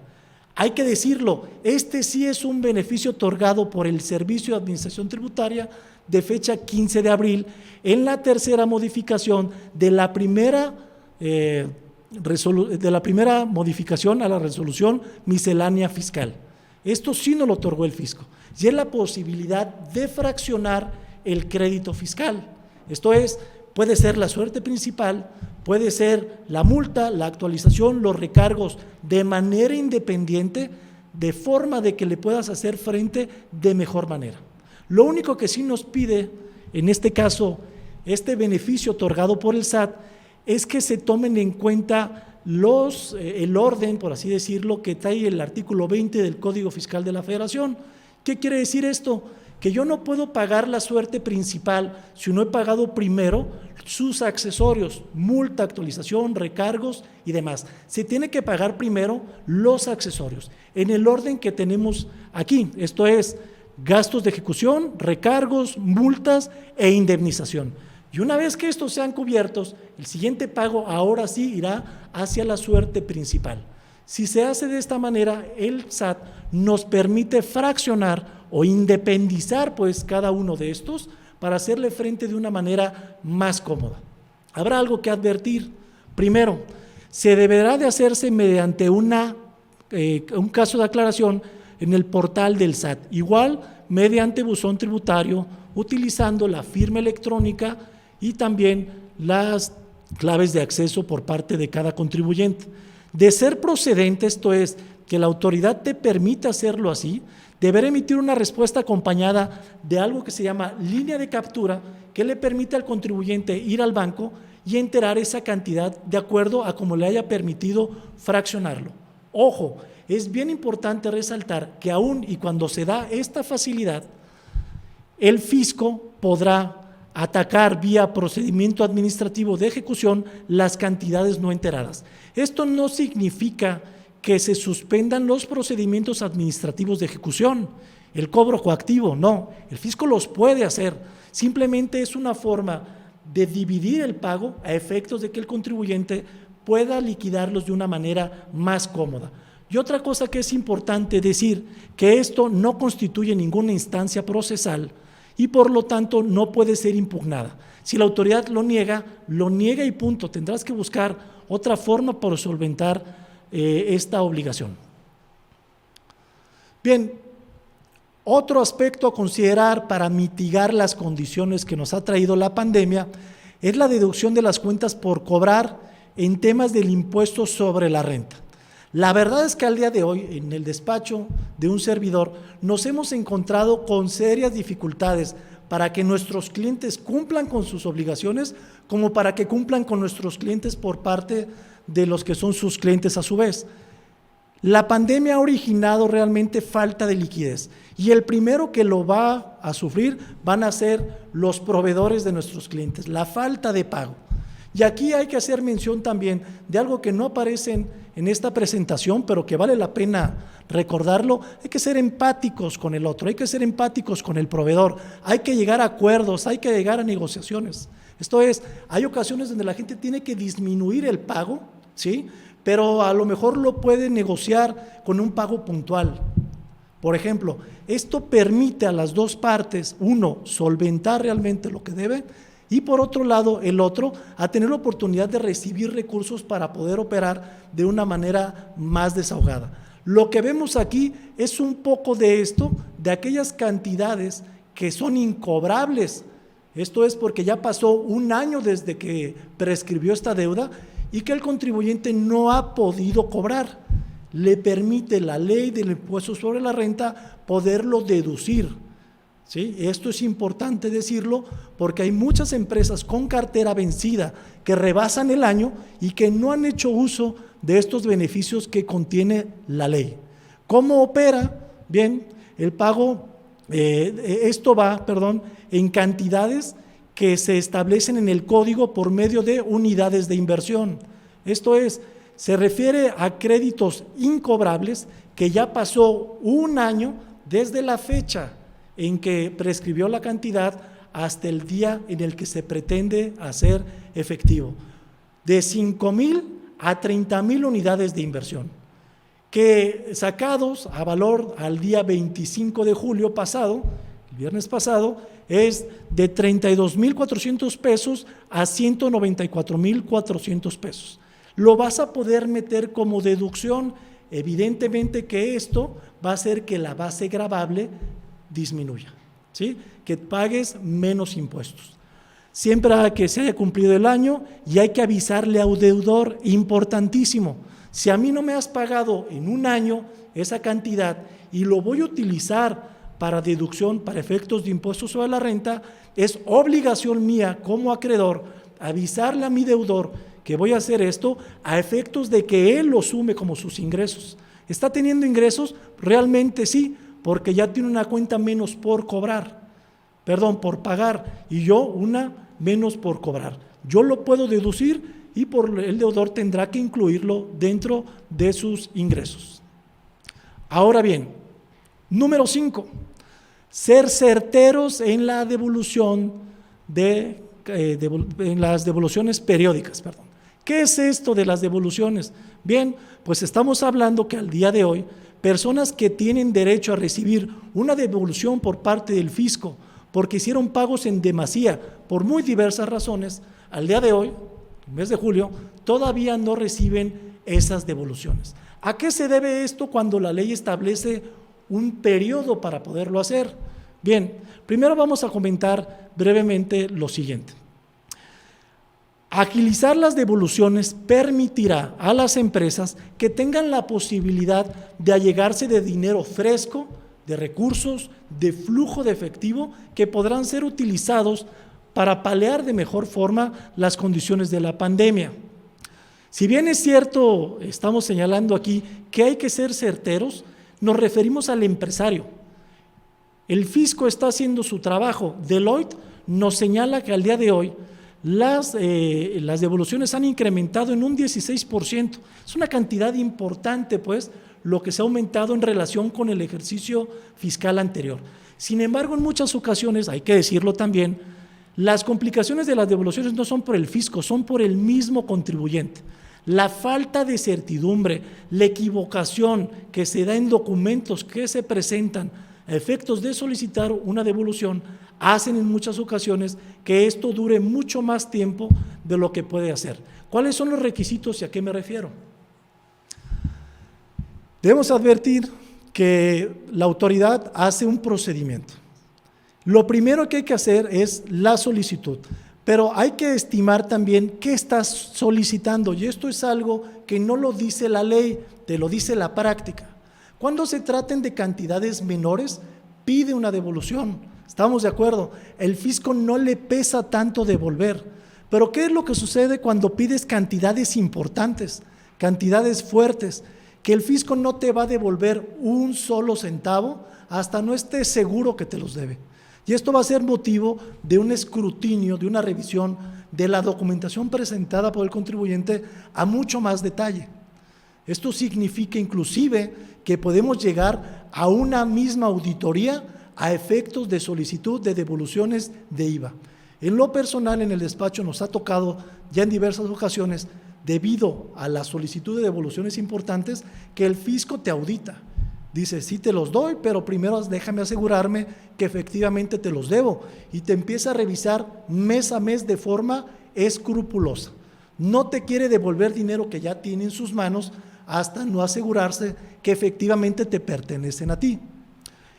Hay que decirlo, este sí es un beneficio otorgado por el Servicio de Administración Tributaria de fecha 15 de abril, en la tercera modificación de la primera modificación a la resolución miscelánea fiscal. Esto sí nos lo otorgó el fisco, y es la posibilidad de fraccionar el crédito fiscal. Esto es, puede ser la suerte principal, puede ser la multa, la actualización, los recargos de manera independiente, de forma de que le puedas hacer frente de mejor manera. Lo único que sí nos pide, en este caso, este beneficio otorgado por el SAT, es que se tomen en cuenta el orden, por así decirlo, que trae el artículo 20 del Código Fiscal de la Federación. ¿Qué quiere decir esto? Que yo no puedo pagar la suerte principal si no he pagado primero sus accesorios, multa, actualización, recargos y demás. Se tiene que pagar primero los accesorios, en el orden que tenemos aquí, esto es, gastos de ejecución, recargos, multas e indemnización. Y una vez que estos sean cubiertos, el siguiente pago ahora sí irá hacia la suerte principal. Si se hace de esta manera, el SAT nos permite fraccionar o independizar pues cada uno de estos para hacerle frente de una manera más cómoda. Habrá algo que advertir. Primero, se deberá de hacerse mediante un caso de aclaración en el portal del SAT, igual mediante buzón tributario, utilizando la firma electrónica y también las claves de acceso por parte de cada contribuyente. De ser procedente, esto es, que la autoridad te permita hacerlo así, deberá emitir una respuesta acompañada de algo que se llama línea de captura, que le permite al contribuyente ir al banco y enterar esa cantidad de acuerdo a como le haya permitido fraccionarlo. Ojo, es bien importante resaltar que aún y cuando se da esta facilidad, el fisco podrá atacar vía procedimiento administrativo de ejecución las cantidades no enteradas. Esto no significa que se suspendan los procedimientos administrativos de ejecución, el cobro coactivo, no, el fisco los puede hacer, simplemente es una forma de dividir el pago a efectos de que el contribuyente pueda liquidarlos de una manera más cómoda. Y otra cosa que es importante decir, que esto no constituye ninguna instancia procesal y por lo tanto no puede ser impugnada. Si la autoridad lo niega y punto, tendrás que buscar otra forma para solventar esta obligación. Bien, otro aspecto a considerar para mitigar las condiciones que nos ha traído la pandemia es la deducción de las cuentas por cobrar en temas del impuesto sobre la renta. La verdad es que al día de hoy, en el despacho de un servidor, nos hemos encontrado con serias dificultades para que nuestros clientes cumplan con sus obligaciones, como para que cumplan con nuestros clientes por parte de los que son sus clientes a su vez. La pandemia ha originado realmente falta de liquidez y el primero que lo va a sufrir van a ser los proveedores de nuestros clientes, la falta de pago. Y aquí hay que hacer mención también de algo que no aparece en esta presentación, pero que vale la pena recordarlo. Hay que ser empáticos con el otro, hay que ser empáticos con el proveedor, hay que llegar a acuerdos, hay que llegar a negociaciones. Esto es, hay ocasiones donde la gente tiene que disminuir el pago, ¿sí? Pero a lo mejor lo puede negociar con un pago puntual. Por ejemplo, esto permite a las dos partes, uno, solventar realmente lo que debe, y por otro lado, el otro, a tener la oportunidad de recibir recursos para poder operar de una manera más desahogada. Lo que vemos aquí es un poco de esto, de aquellas cantidades que son incobrables. Esto es porque ya pasó un año desde que prescribió esta deuda y que el contribuyente no ha podido cobrar. Le permite la ley del impuesto sobre la renta poderlo deducir. ¿Sí? Esto es importante decirlo porque hay muchas empresas con cartera vencida que rebasan el año y que no han hecho uso de estos beneficios que contiene la ley. ¿Cómo opera? Bien, el pago, en cantidades que se establecen en el código por medio de unidades de inversión. Esto es, se refiere a créditos incobrables que ya pasó un año desde la fecha en que prescribió la cantidad hasta el día en el que se pretende hacer efectivo, de 5,000 a 30,000 unidades de inversión, que sacados a valor al día 25 de julio pasado, el viernes pasado, es de 32,400 pesos a 194,400 pesos. Lo vas a poder meter como deducción. Evidentemente que esto va a hacer que la base gravable disminuya, ¿sí? Que pagues menos impuestos. Siempre que se haya cumplido el año y hay que avisarle al deudor, importantísimo, si a mí no me has pagado en un año esa cantidad y lo voy a utilizar para deducción, para efectos de impuestos sobre la renta, es obligación mía como acreedor avisarle a mi deudor que voy a hacer esto a efectos de que él lo sume como sus ingresos. ¿Está teniendo ingresos? Realmente sí, porque ya tiene una cuenta menos por pagar, y yo una menos por cobrar. Yo lo puedo deducir y el deudor tendrá que incluirlo dentro de sus ingresos. Ahora bien, número 5, ser certeros en la devolución en las devoluciones periódicas. ¿Qué es esto de las devoluciones? Bien, pues estamos hablando que al día de hoy, personas que tienen derecho a recibir una devolución por parte del fisco porque hicieron pagos en demasía por muy diversas razones, al día de hoy, el mes de julio, todavía no reciben esas devoluciones. ¿A qué se debe esto cuando la ley establece un periodo para poderlo hacer? Bien, primero vamos a comentar brevemente lo siguiente. Agilizar las devoluciones permitirá a las empresas que tengan la posibilidad de allegarse de dinero fresco, de recursos, de flujo de efectivo que podrán ser utilizados para paliar de mejor forma las condiciones de la pandemia. Si bien es cierto, estamos señalando aquí que hay que ser certeros, nos referimos al empresario. El fisco está haciendo su trabajo. Deloitte nos señala que al día de hoy las devoluciones han incrementado en un 16%. Es una cantidad importante, pues, lo que se ha aumentado en relación con el ejercicio fiscal anterior. Sin embargo, en muchas ocasiones, hay que decirlo también, las complicaciones de las devoluciones no son por el fisco, son por el mismo contribuyente. La falta de certidumbre, la equivocación que se da en documentos que se presentan a efectos de solicitar una devolución, hacen en muchas ocasiones que esto dure mucho más tiempo de lo que puede hacer. ¿Cuáles son los requisitos y a qué me refiero? Debemos advertir que la autoridad hace un procedimiento. Lo primero que hay que hacer es la solicitud, pero hay que estimar también qué estás solicitando, y esto es algo que no lo dice la ley, te lo dice la práctica. Cuando se traten de cantidades menores, pide una devolución. ¿Estamos de acuerdo? El fisco no le pesa tanto devolver. Pero ¿qué es lo que sucede cuando pides cantidades importantes, cantidades fuertes? Que el fisco no te va a devolver un solo centavo hasta no esté seguro que te los debe. Y esto va a ser motivo de un escrutinio, de una revisión de la documentación presentada por el contribuyente a mucho más detalle. Esto significa inclusive que podemos llegar a una misma auditoría a efectos de solicitud de devoluciones de IVA. En lo personal, en el despacho nos ha tocado ya en diversas ocasiones, debido a la solicitud de devoluciones importantes, que el fisco te audita Dice, sí te los doy, pero primero déjame asegurarme que efectivamente te los debo. Y te empieza a revisar mes a mes de forma escrupulosa. No te quiere devolver dinero que ya tiene en sus manos hasta no asegurarse que efectivamente te pertenecen a ti.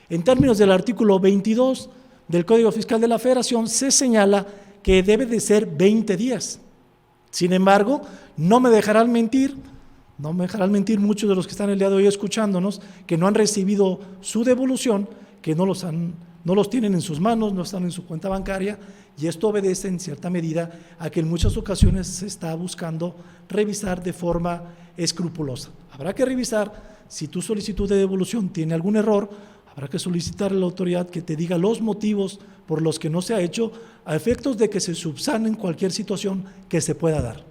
En términos del artículo 22 del Código Fiscal de la Federación, se señala que debe de ser 20 días. Sin embargo, no me dejarán mentir muchos de los que están el día de hoy escuchándonos, que no han recibido su devolución, que no los tienen en sus manos, no están en su cuenta bancaria, y esto obedece en cierta medida a que en muchas ocasiones se está buscando revisar de forma escrupulosa. Habrá que revisar si tu solicitud de devolución tiene algún error, habrá que solicitar a la autoridad que te diga los motivos por los que no se ha hecho, a efectos de que se subsanen cualquier situación que se pueda dar.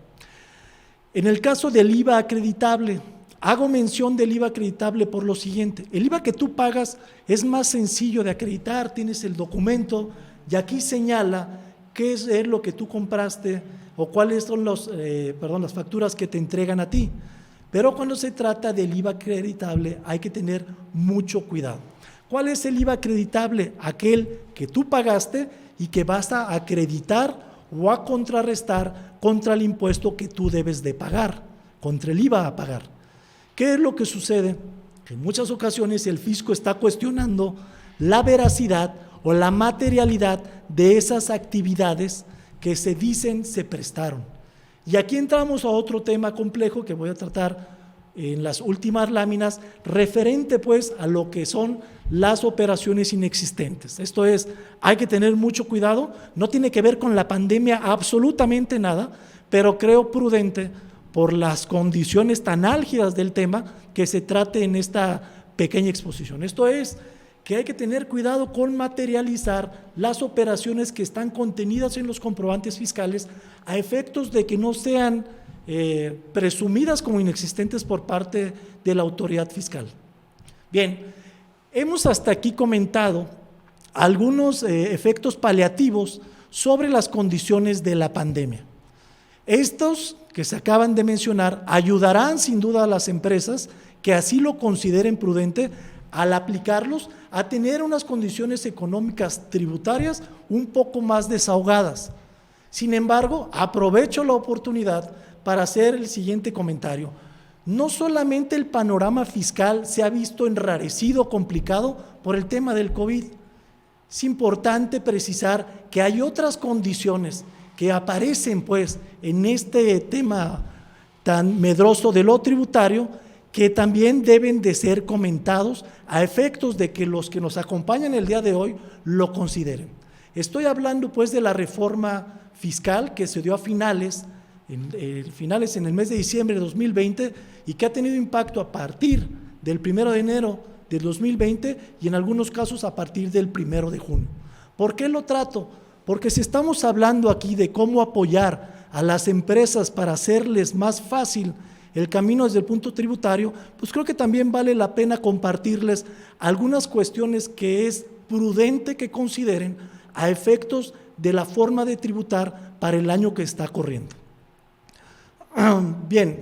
En el caso del IVA acreditable, hago mención del IVA acreditable por lo siguiente: el IVA que tú pagas es más sencillo de acreditar, tienes el documento y aquí señala qué es lo que tú compraste o cuáles son las facturas que te entregan a ti. Pero cuando se trata del IVA acreditable hay que tener mucho cuidado. ¿Cuál es el IVA acreditable? Aquel que tú pagaste y que vas a acreditar o a contrarrestar contra el impuesto que tú debes de pagar, contra el IVA a pagar. ¿Qué es lo que sucede? Que en muchas ocasiones el fisco está cuestionando la veracidad o la materialidad de esas actividades que se dicen se prestaron. Y aquí entramos a otro tema complejo que voy a tratar en las últimas láminas, referente pues a lo que son las operaciones inexistentes. Esto es, hay que tener mucho cuidado, no tiene que ver con la pandemia absolutamente nada, pero creo prudente por las condiciones tan álgidas del tema que se trate en esta pequeña exposición. Esto es, que hay que tener cuidado con materializar las operaciones que están contenidas en los comprobantes fiscales a efectos de que no sean presumidas como inexistentes por parte de la autoridad fiscal. Bien, hemos hasta aquí comentado algunos efectos paliativos sobre las condiciones de la pandemia. Estos que se acaban de mencionar ayudarán sin duda a las empresas que así lo consideren prudente al aplicarlos a tener unas condiciones económicas tributarias un poco más desahogadas. Sin embargo, aprovecho la oportunidad para hacer el siguiente comentario. No solamente el panorama fiscal se ha visto enrarecido, complicado por el tema del COVID. Es importante precisar que hay otras condiciones que aparecen pues en este tema tan medroso de lo tributario que también deben de ser comentados a efectos de que los que nos acompañan el día de hoy lo consideren. Estoy hablando pues de la reforma fiscal que se dio a finales en el mes de diciembre de 2020 y que ha tenido impacto a partir del 1 de enero del 2020 y en algunos casos a partir del 1 de junio. ¿Por qué lo trato? Porque si estamos hablando aquí de cómo apoyar a las empresas para hacerles más fácil el camino desde el punto tributario, pues creo que también vale la pena compartirles algunas cuestiones que es prudente que consideren a efectos de la forma de tributar para el año que está corriendo. Bien,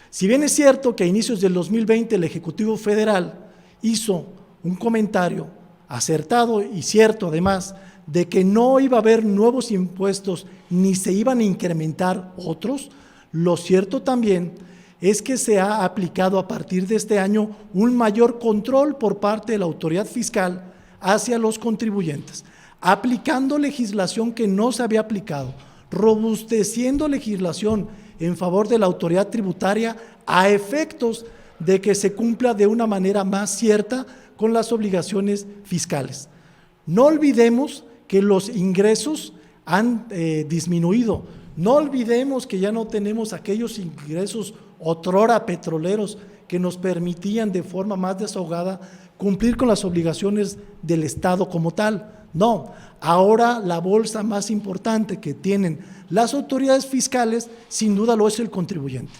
si bien es cierto que a inicios del 2020 el Ejecutivo Federal hizo un comentario acertado y cierto además de que no iba a haber nuevos impuestos ni se iban a incrementar otros, lo cierto también es que se ha aplicado a partir de este año un mayor control por parte de la autoridad fiscal hacia los contribuyentes, aplicando legislación que no se había aplicado, robusteciendo legislación en favor de la autoridad tributaria a efectos de que se cumpla de una manera más cierta con las obligaciones fiscales. No olvidemos que los ingresos han disminuido, no olvidemos que ya no tenemos aquellos ingresos otrora petroleros que nos permitían de forma más desahogada cumplir con las obligaciones del Estado como tal. No, ahora la bolsa más importante que tienen las autoridades fiscales sin duda lo es el contribuyente.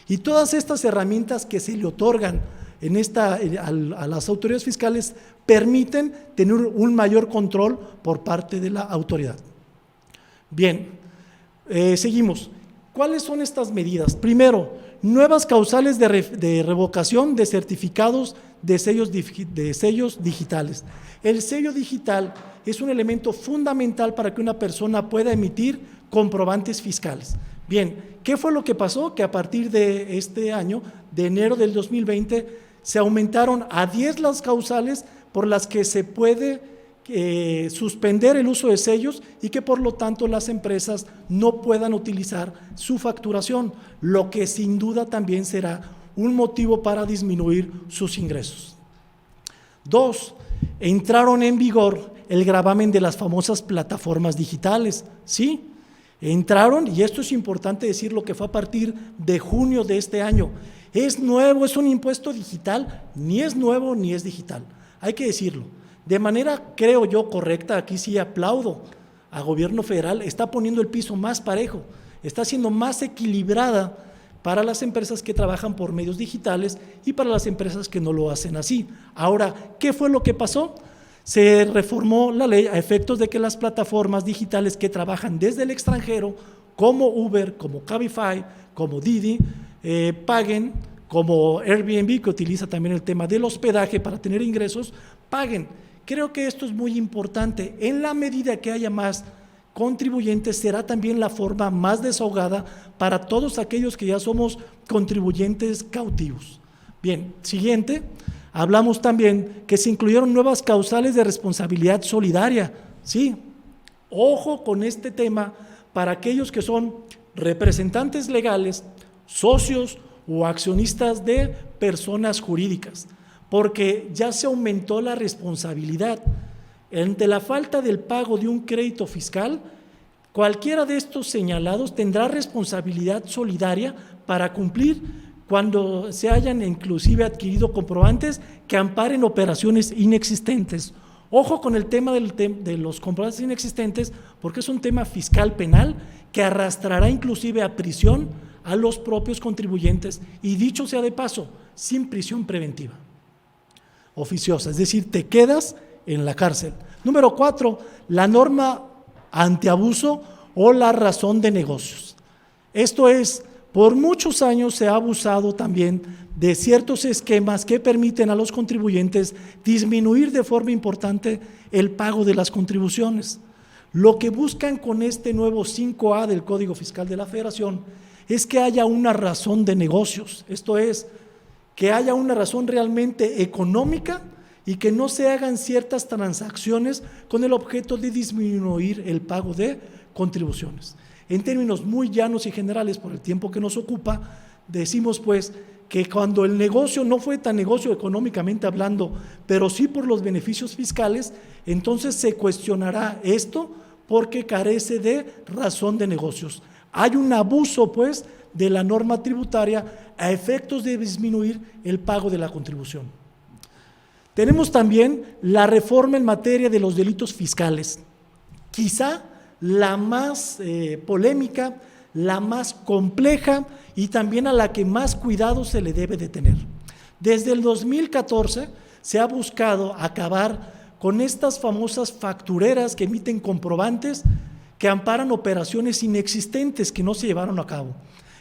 Y todas estas herramientas que se le otorgan a las autoridades fiscales permiten tener un mayor control por parte de la autoridad. Bien, seguimos. ¿Cuáles son estas medidas? Primero, nuevas causales de revocación de certificados de sellos digitales. El sello digital es un elemento fundamental para que una persona pueda emitir comprobantes fiscales. Bien, ¿qué fue lo que pasó? Que a partir de este año, de enero del 2020, se aumentaron a 10 las causales por las que se puede suspender el uso de sellos y que por lo tanto las empresas no puedan utilizar su facturación, lo que sin duda también será un motivo para disminuir sus ingresos. 2. Entraron en vigor el gravamen de las famosas plataformas digitales. Sí, entraron, y esto es importante decirlo, que fue a partir de junio de este año. ¿Es nuevo, es un impuesto digital? Ni es nuevo ni es digital, hay que decirlo. De manera, creo yo, correcta, aquí sí aplaudo a gobierno federal, está poniendo el piso más parejo, está siendo más equilibrada para las empresas que trabajan por medios digitales y para las empresas que no lo hacen así. Ahora, ¿qué fue lo que pasó? Se reformó la ley a efectos de que las plataformas digitales que trabajan desde el extranjero, como Uber, como Cabify, como Didi, paguen, como Airbnb, que utiliza también el tema del hospedaje para tener ingresos, paguen. Creo que esto es muy importante. En la medida que haya más contribuyentes, será también la forma más desahogada para todos aquellos que ya somos contribuyentes cautivos. Bien, siguiente, hablamos también que se incluyeron nuevas causales de responsabilidad solidaria. Sí, ojo con este tema para aquellos que son representantes legales, socios o accionistas de personas jurídicas, porque ya se aumentó la responsabilidad. Ante la falta del pago de un crédito fiscal, cualquiera de estos señalados tendrá responsabilidad solidaria para cumplir cuando se hayan inclusive adquirido comprobantes que amparen operaciones inexistentes. Ojo con el tema de los comprobantes inexistentes, porque es un tema fiscal penal que arrastrará inclusive a prisión a los propios contribuyentes, y dicho sea de paso, sin prisión preventiva oficiosa, es decir, te quedas en la cárcel. Número 4, la norma antiabuso o la razón de negocios. Esto es, por muchos años se ha abusado también de ciertos esquemas que permiten a los contribuyentes disminuir de forma importante el pago de las contribuciones. Lo que buscan con este nuevo 5A del Código Fiscal de la Federación es que haya una razón de negocios, esto es, que haya una razón realmente económica y que no se hagan ciertas transacciones con el objeto de disminuir el pago de contribuciones. En términos muy llanos y generales, por el tiempo que nos ocupa, decimos pues que cuando el negocio no fue tan negocio económicamente hablando, pero sí por los beneficios fiscales, entonces se cuestionará esto porque carece de razón de negocios. Hay un abuso pues de la norma tributaria a efectos de disminuir el pago de la contribución. Tenemos también la reforma en materia de los delitos fiscales, quizá la más polémica, la más compleja y también a la que más cuidado se le debe de tener. Desde el 2014 se ha buscado acabar con estas famosas factureras que emiten comprobantes que amparan operaciones inexistentes que no se llevaron a cabo.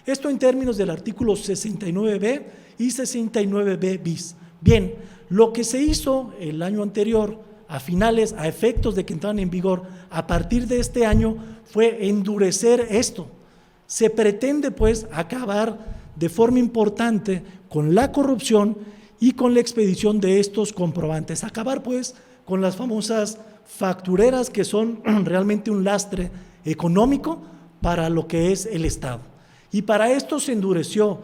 Esto en términos del artículo 69B y 69B bis. Bien, lo que se hizo el año anterior, a finales, a efectos de que entraran en vigor a partir de este año, fue endurecer esto. Se pretende pues acabar de forma importante con la corrupción y con la expedición de estos comprobantes. Acabar pues con las famosas factureras que son realmente un lastre económico para lo que es el Estado. Y para esto se endureció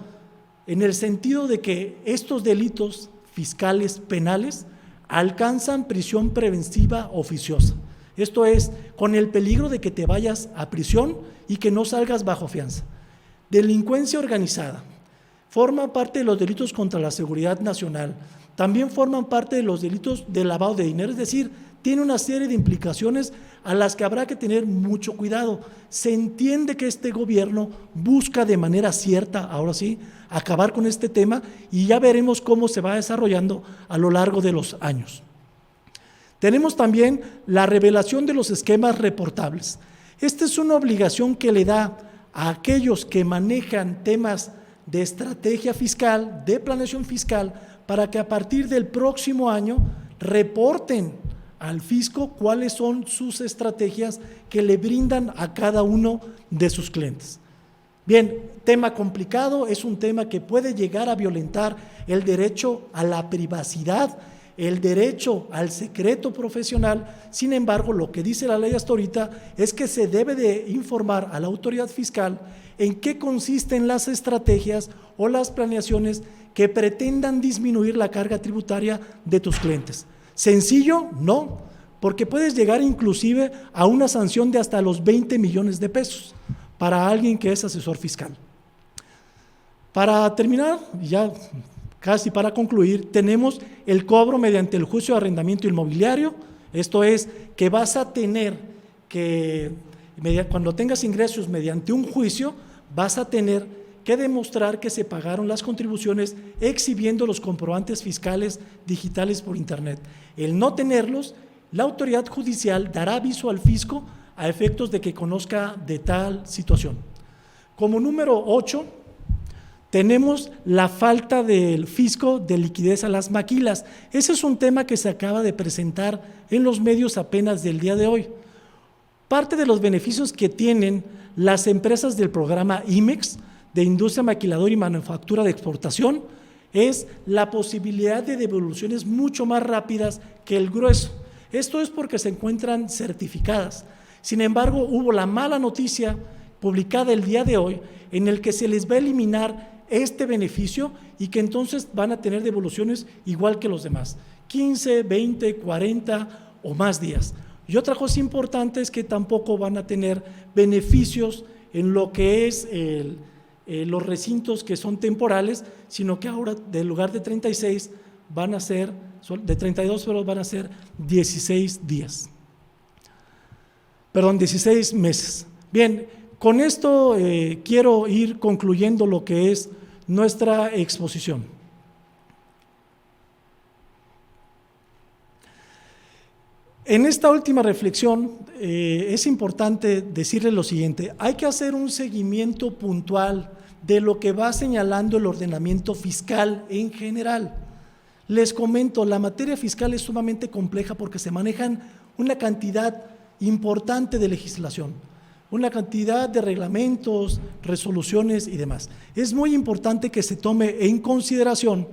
en el sentido de que estos delitos fiscales penales alcanzan prisión preventiva oficiosa. Esto es, con el peligro de que te vayas a prisión y que no salgas bajo fianza. Delincuencia organizada forma parte de los delitos contra la seguridad nacional, también forman parte de los delitos de lavado de dinero, es decir, tiene una serie de implicaciones a las que habrá que tener mucho cuidado. Se entiende que este gobierno busca de manera cierta, ahora sí, acabar con este tema y ya veremos cómo se va desarrollando a lo largo de los años. Tenemos también la revelación de los esquemas reportables. Esta es una obligación que le da a aquellos que manejan temas de estrategia fiscal, de planeación fiscal, para que a partir del próximo año reporten al fisco cuáles son sus estrategias que le brindan a cada uno de sus clientes. Bien, tema complicado, es un tema que puede llegar a violentar el derecho a la privacidad, el derecho al secreto profesional. Sin embargo, lo que dice la ley hasta ahorita es que se debe de informar a la autoridad fiscal en qué consisten las estrategias o las planeaciones que pretendan disminuir la carga tributaria de tus clientes. ¿Sencillo? No, porque puedes llegar inclusive a una sanción de hasta los 20 millones de pesos para alguien que es asesor fiscal. Para terminar, ya casi para concluir, tenemos el cobro mediante el juicio de arrendamiento inmobiliario. Esto es que vas a tener que, cuando tengas ingresos mediante un juicio, vas a tener que demostrar que se pagaron las contribuciones exhibiendo los comprobantes fiscales digitales por internet. El no tenerlos, la autoridad judicial dará aviso al fisco a efectos de que conozca de tal situación. Como número 8, tenemos la falta del fisco de liquidez a las maquilas. Ese es un tema que se acaba de presentar en los medios apenas del día de hoy. Parte de los beneficios que tienen las empresas del programa IMEX, de Industria Maquiladora y Manufactura de Exportación, es la posibilidad de devoluciones mucho más rápidas que el grueso. Esto es porque se encuentran certificadas. Sin embargo, hubo la mala noticia publicada el día de hoy en el que se les va a eliminar este beneficio y que entonces van a tener devoluciones igual que los demás, 15, 20, 40 o más días. Y otra cosa importante es que tampoco van a tener beneficios en lo que es los recintos que son temporales, sino que ahora, en lugar de 36, van a ser, de 32, pero van a ser 16 días. Perdón, 16 meses. Bien, con esto quiero ir concluyendo lo que es nuestra exposición. En esta última reflexión es importante decirles lo siguiente: hay que hacer un seguimiento puntual de lo que va señalando el ordenamiento fiscal en general. Les comento, la materia fiscal es sumamente compleja porque se manejan una cantidad importante de legislación, una cantidad de reglamentos, resoluciones y demás. Es muy importante que se tome en consideración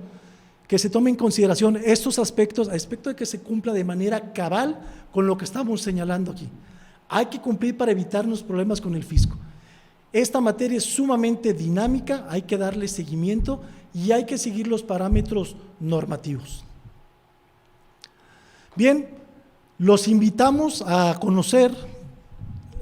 estos aspectos, a aspecto de que se cumpla de manera cabal con lo que estamos señalando aquí. Hay que cumplir para evitarnos problemas con el fisco. Esta materia es sumamente dinámica, hay que darle seguimiento y hay que seguir los parámetros normativos. Bien, los invitamos a conocer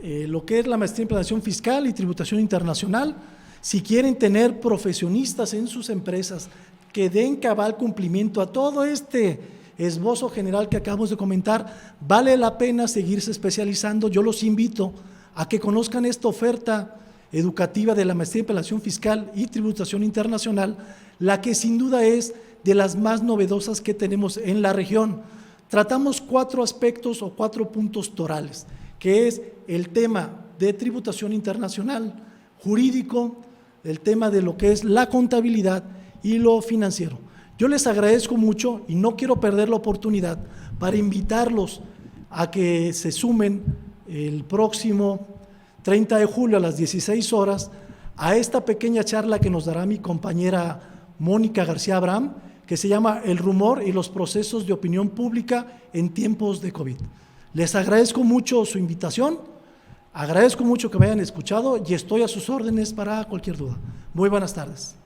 lo que es la maestría en planeación fiscal y tributación internacional. Si quieren tener profesionistas en sus empresas que den cabal cumplimiento a todo este esbozo general que acabamos de comentar, vale la pena seguirse especializando. Yo los invito a que conozcan esta oferta educativa de la maestría en planeación fiscal y tributación internacional, la que sin duda es de las más novedosas que tenemos en la región. Tratamos 4 aspectos o 4 puntos torales, que es el tema de tributación internacional, jurídico, el tema de lo que es la contabilidad y lo financiero. Yo les agradezco mucho y no quiero perder la oportunidad para invitarlos a que se sumen el próximo 30 de julio a las 16 horas a esta pequeña charla que nos dará mi compañera Mónica García Abraham, que se llama El rumor y los procesos de opinión pública en tiempos de COVID. Les agradezco mucho su invitación, agradezco mucho que me hayan escuchado y estoy a sus órdenes para cualquier duda. Muy buenas tardes.